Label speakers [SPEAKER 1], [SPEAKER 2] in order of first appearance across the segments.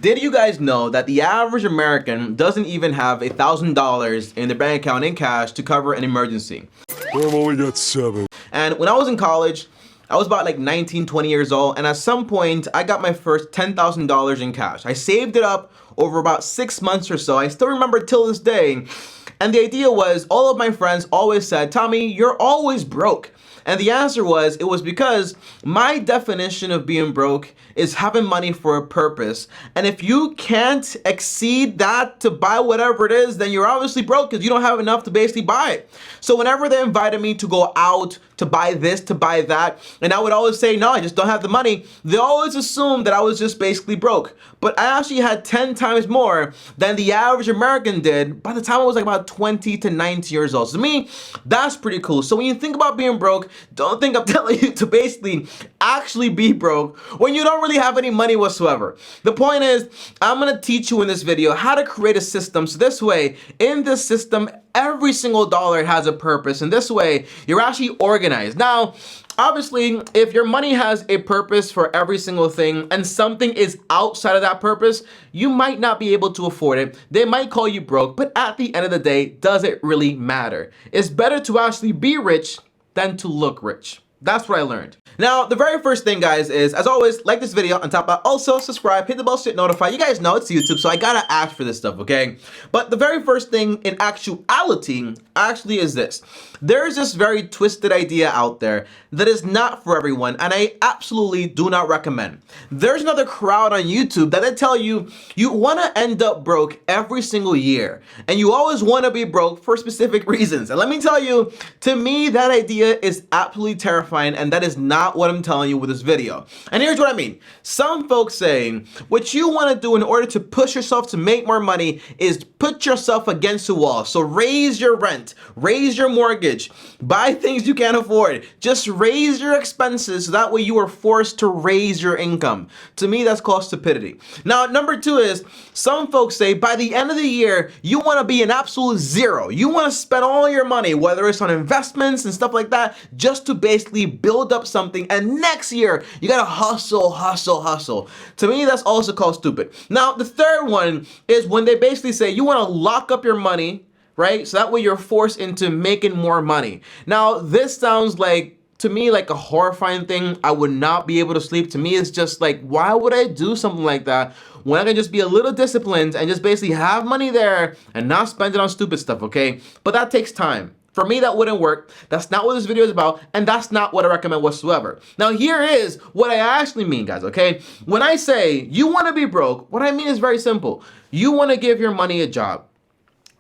[SPEAKER 1] Did you guys know that the average American doesn't even have $1,000 in their bank account in cash to cover an emergency?
[SPEAKER 2] I've only got 7.
[SPEAKER 1] And when I was in college, I was about like 19, 20 years old, and at some point, I got my first $10,000 in cash. I saved it up over about 6 months or so. I still remember till this day. And the idea was, all of my friends always said, Tommy, you're always broke. And the answer was, it was because my definition of being broke is having money for a purpose. And if you can't exceed that to buy whatever it is, then you're obviously broke because you don't have enough to basically buy it. So whenever they invited me to go out, to buy this, to buy that, and I would always say, no, I just don't have the money, they always assumed that I was just basically broke. But I actually had 10 times more than the average American did by the time I was like about 20 to 90 years old. So to me, that's pretty cool. So when you think about being broke, don't think I'm telling you to basically actually be broke when you don't really have any money whatsoever. The point is, I'm gonna teach you in this video how to create a system. So this way, in this system, every single dollar has a purpose. And this way, you're actually organized. Now, obviously, if your money has a purpose for every single thing and something is outside of that purpose, you might not be able to afford it. They might call you broke, but at the end of the day, does it really matter? It's better to actually be rich than to look rich. That's what I learned. Now, the very first thing, guys, is, as always, like this video on top of, also subscribe, hit the bell, shit notify. You guys know it's YouTube, so I gotta ask for this stuff, okay? But the very first thing in actuality actually is this. There's this very twisted idea out there that is not for everyone, and I absolutely do not recommend. There's another crowd on YouTube that they tell you you wanna end up broke every single year, and you always wanna be broke for specific reasons. And let me tell you, to me, that idea is absolutely terrifying, and that is not what I'm telling you with this video. And here's what I mean. Some folks say what you want to do in order to push yourself to make more money is put yourself against the wall. So raise your rent, raise your mortgage, buy things you can't afford. Just raise your expenses so that way you are forced to raise your income. To me, that's called stupidity. Now, number two is, some folks say by the end of the year, you want to be an absolute zero. You want to spend all your money, whether it's on investments and stuff like that, just to basically build up something, and next year you gotta hustle. To me, that's also called stupid. Now, the third one is when they basically say you want to lock up your money, right? So that way you're forced into making more money. Now, this sounds like, to me, like a horrifying thing. I would not be able to sleep. To me, it's just like, why would I do something like that when I can just be a little disciplined and just basically have money there and not spend it on stupid stuff, okay? But that takes time. For me, that wouldn't work. That's not what this video is about, and that's not what I recommend whatsoever. Now, here is what I actually mean, guys, okay? When I say you want to be broke, what I mean is very simple. You want to give your money a job.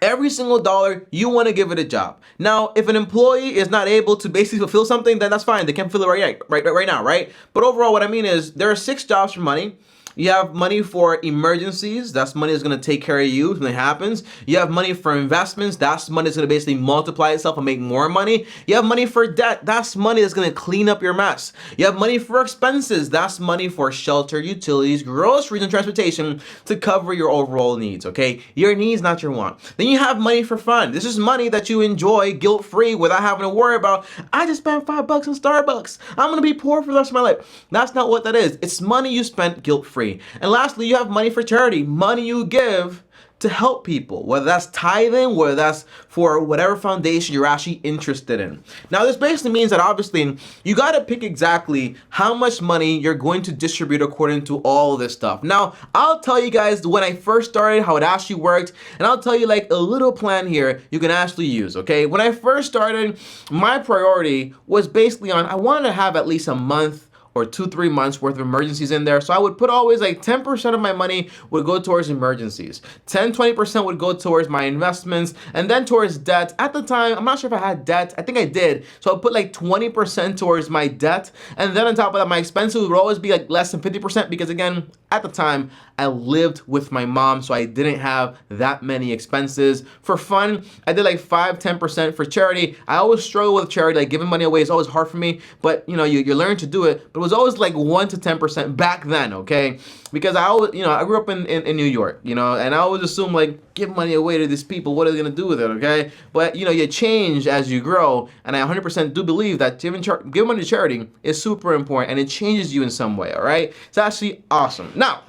[SPEAKER 1] Every single dollar, you want to give it a job. Now, if an employee is not able to basically fulfill something, then that's fine. They can't fulfill it right now, right? But overall, what I mean is there are 6 jobs for money. You have money for emergencies. That's money that's going to take care of you when it happens. You have money for investments. That's money that's going to basically multiply itself and make more money. You have money for debt. That's money that's going to clean up your mess. You have money for expenses. That's money for shelter, utilities, groceries, and transportation to cover your overall needs, okay? Your needs, not your want. Then you have money for fun. This is money that you enjoy guilt-free without having to worry about, I just spent $5 on Starbucks. I'm going to be poor for the rest of my life. That's not what that is. It's money you spent guilt-free. And lastly, you have money for charity, money you give to help people, whether that's tithing, whether that's for whatever foundation you're actually interested in. Now, this basically means that obviously you got to pick exactly how much money you're going to distribute according to all this stuff. Now, I'll tell you guys when I first started how it actually worked, and I'll tell you like a little plan here you can actually use, okay? When I first started, my priority was basically on, I wanted to have at least a month or 2-3 months worth of emergencies in there. So I would put always like 10% of my money would go towards emergencies. 10-20% would go towards my investments, and then towards debt. At the time, I'm not sure if I had debt. I think I did. So I put like 20% towards my debt. And then on top of that, my expenses would always be like less than 50% because again, at the time, I lived with my mom, so I didn't have that many expenses. For fun, I did like 5-10% for charity. I always struggle with charity, like giving money away is always hard for me, but you know, you learn to do it. But it was always like 1-10% back then, okay? Because I always, I grew up in New York, and I always assume like, give money away to these people, what are they gonna do with it, okay? But you change as you grow, and I 100% do believe that giving money to charity is super important, and it changes you in some way, all right? It's actually awesome. Now,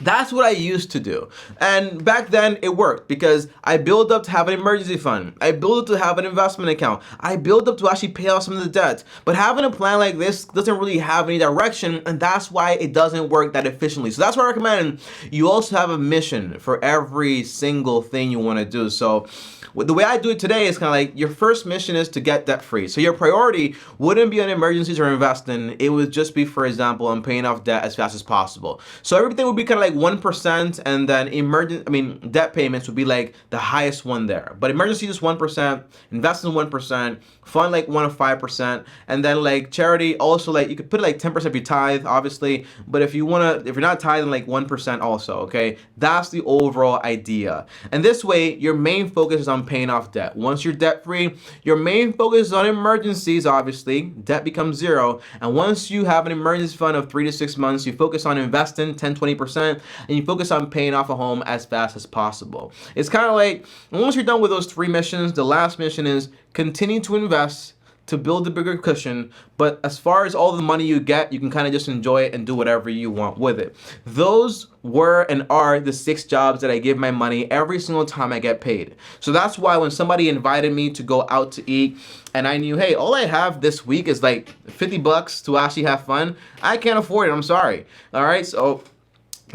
[SPEAKER 1] That's what I used to do. And back then it worked because I built up to have an emergency fund. I built up to have an investment account. I built up to actually pay off some of the debt. But having a plan like this doesn't really have any direction, and that's why it doesn't work that efficiently. So that's why I recommend you also have a mission for every single thing you want to do. So the way I do it today is kind of like your first mission is to get debt free. So your priority wouldn't be on emergencies or investing. It would just be, for example, on paying off debt as fast as possible. So everything would be kind of like 1%, and then debt payments would be like the highest one there. But emergency is 1%, investing 1%, fund like 1 to 5%, and then like charity also, like you could put like 10% of your tithe, obviously. But if you're not tithing, like 1% also. Okay, that's the overall idea. And this way, your main focus is on paying off debt. Once you're debt free, your main focus is on emergencies. Obviously, debt becomes zero. And once you have an emergency fund of 3 to 6 months, you focus on investing 10-20%, and you focus on paying off a home as fast as possible. It's kind of like once you're done with those 3 missions, the last mission is continue to invest to build a bigger cushion. But as far as all the money you get, you can kind of just enjoy it and do whatever you want with it. Those were and are the 6 jobs that I give my money every single time I get paid. So that's why when somebody invited me to go out to eat and I knew, hey, all I have this week is like $50 to actually have fun, I can't afford it. I'm sorry. All right. So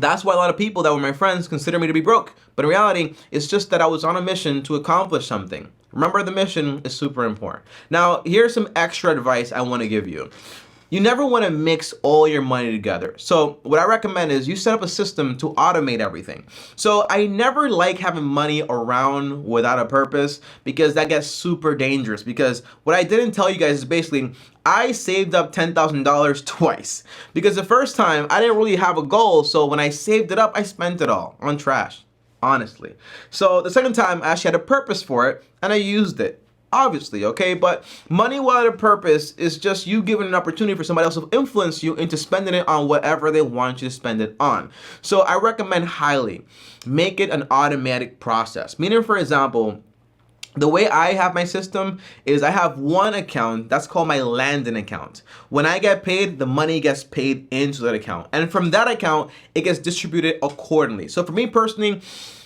[SPEAKER 1] that's why a lot of people that were my friends consider me to be broke. But in reality, it's just that I was on a mission to accomplish something. Remember, the mission is super important. Now, here's some extra advice I want to give you. You never want to mix all your money together. So what I recommend is you set up a system to automate everything. So I never like having money around without a purpose, because that gets super dangerous. Because what I didn't tell you guys is basically I saved up $10,000 twice. Because the first time I didn't really have a goal. So when I saved it up, I spent it all on trash, honestly. So the second time I actually had a purpose for it and I used it. Obviously, okay, but money without a purpose is just you giving an opportunity for somebody else to influence you into spending it on whatever they want you to spend it on. So I recommend highly make it an automatic process. Meaning, for example, the way I have my system is I have one account that's called my landing account. When I get paid, the money gets paid into that account. And from that account, it gets distributed accordingly. So for me personally,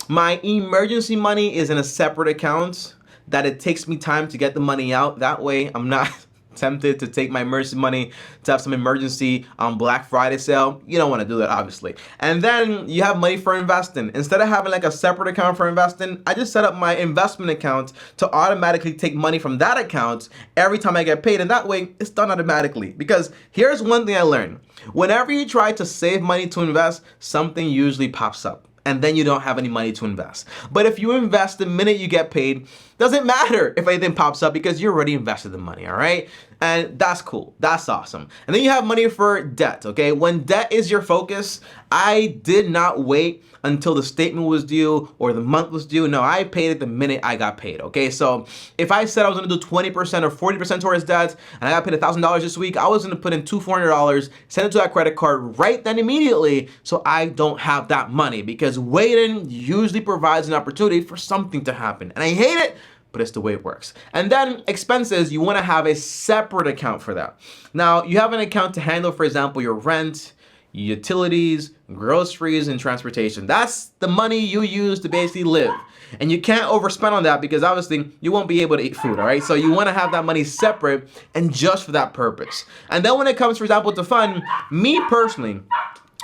[SPEAKER 1] my emergency money is in a separate account that it takes me time to get the money out. That way I'm not tempted to take my emergency money to have some emergency Black Friday sale. You don't want to do that, obviously. And then you have money for investing. Instead of having like a separate account for investing, I just set up my investment account to automatically take money from that account every time I get paid. And that way it's done automatically. Because here's one thing I learned. Whenever you try to save money to invest, something usually pops up. And then you don't have any money to invest. But if you invest the minute you get paid, doesn't matter if anything pops up because you already invested the money, all right? And that's cool. That's awesome. And then you have money for debt, okay? When debt is your focus, I did not wait until the statement was due or the month was due. No, I paid it the minute I got paid, okay? So if I said I was gonna do 20% or 40% towards debt and I got paid $1,000 this week, I was gonna put in $400, send it to that credit card right then immediately, so I don't have that money, because waiting usually provides an opportunity for something to happen. And I hate it, but it's the way it works. And then expenses, you wanna have a separate account for that. Now, you have an account to handle, for example, your rent, utilities, groceries, and transportation. That's the money you use to basically live. And you can't overspend on that because obviously you won't be able to eat food, all right? So you want to have that money separate and just for that purpose. And then when it comes, for example, to fun, me personally,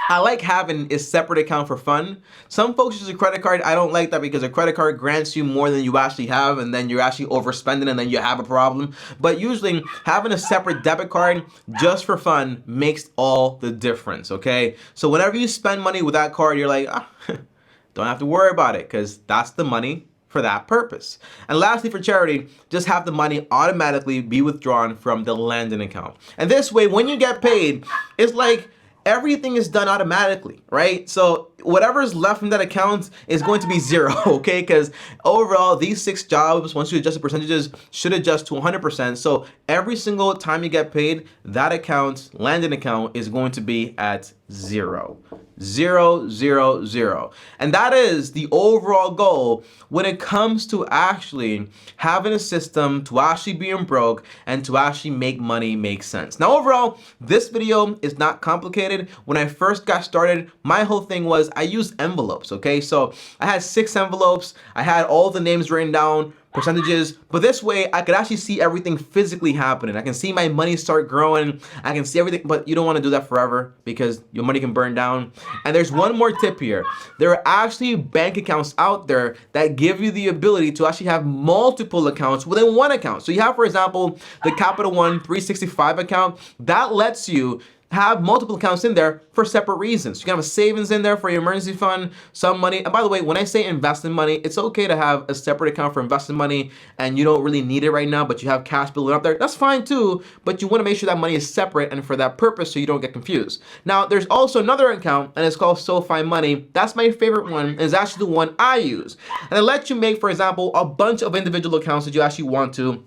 [SPEAKER 1] I like having a separate account for fun. Some folks use a credit card. I don't like that because a credit card grants you more than you actually have, and then you're actually overspending and then you have a problem. But usually having a separate debit card just for fun makes all the difference, okay? So whenever you spend money with that card, you're like, don't have to worry about it because that's the money for that purpose. And lastly, for charity, just have the money automatically be withdrawn from the landing account. And this way, when you get paid, it's like everything is done automatically, right? So whatever is left from that account is going to be zero, okay? Because overall, these 6 jobs, once you adjust the percentages, should adjust to 100%. So every single time you get paid, that account, landing account, is going to be at 0. 0, 0, 0. And that is the overall goal when it comes to actually having a system to actually being broke and to actually make money make sense. Now, overall, this video is not complicated. When I first got started, my whole thing was I used envelopes, okay? So I had 6 envelopes. I had all the names written down, percentages, but this way I could actually see everything physically happening. I can see my money start growing. I can see everything, but you don't want to do that forever because your money can burn down. And there's one more tip here. There are actually bank accounts out there that give you the ability to actually have multiple accounts within one account. So you have, for example, the Capital One 365 account that lets you have multiple accounts in there for separate reasons. You can have a savings in there for your emergency fund, some money. And by the way, when I say investing money, it's okay to have a separate account for investing money and you don't really need it right now, but you have cash building up there. That's fine too, but you want to make sure that money is separate and for that purpose so you don't get confused. Now, there's also another account and it's called SoFi Money. That's my favorite one and it's actually the one I use. And it lets you make, for example, a bunch of individual accounts that you actually want to.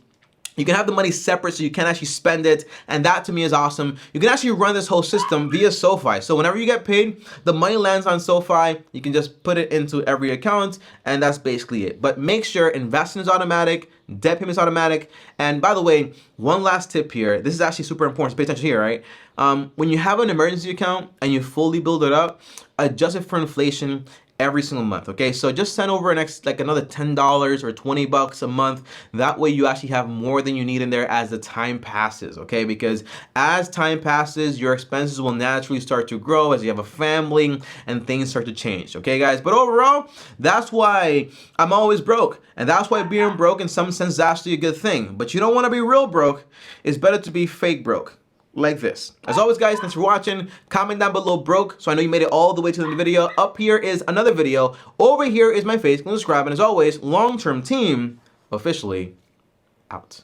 [SPEAKER 1] You can have the money separate so you can actually spend it, and that to me is awesome. You can actually run this whole system via SoFi. So whenever you get paid, the money lands on SoFi. You can just put it into every account, and that's basically it. But make sure investing is automatic, debt payment is automatic. And by the way, one last tip here. This is actually super important. So pay attention here, right? When you have an emergency account and you fully build it up, adjust it for inflation every single month, okay? So just send over another $10 or $20 a month. That way you actually have more than you need in there as the time passes, okay? Because as time passes, your expenses will naturally start to grow as you have a family and things start to change, okay, guys? But overall, that's why I'm always broke. And that's why being broke in some sense is actually a good thing. But you don't want to be real broke. It's better to be fake broke. Like this. As always, guys, thanks for watching. Comment down below broke so I know you made it all the way to the end of the video. Up here is another video. Over here is my face. Subscribe. And as always, long-term team officially out.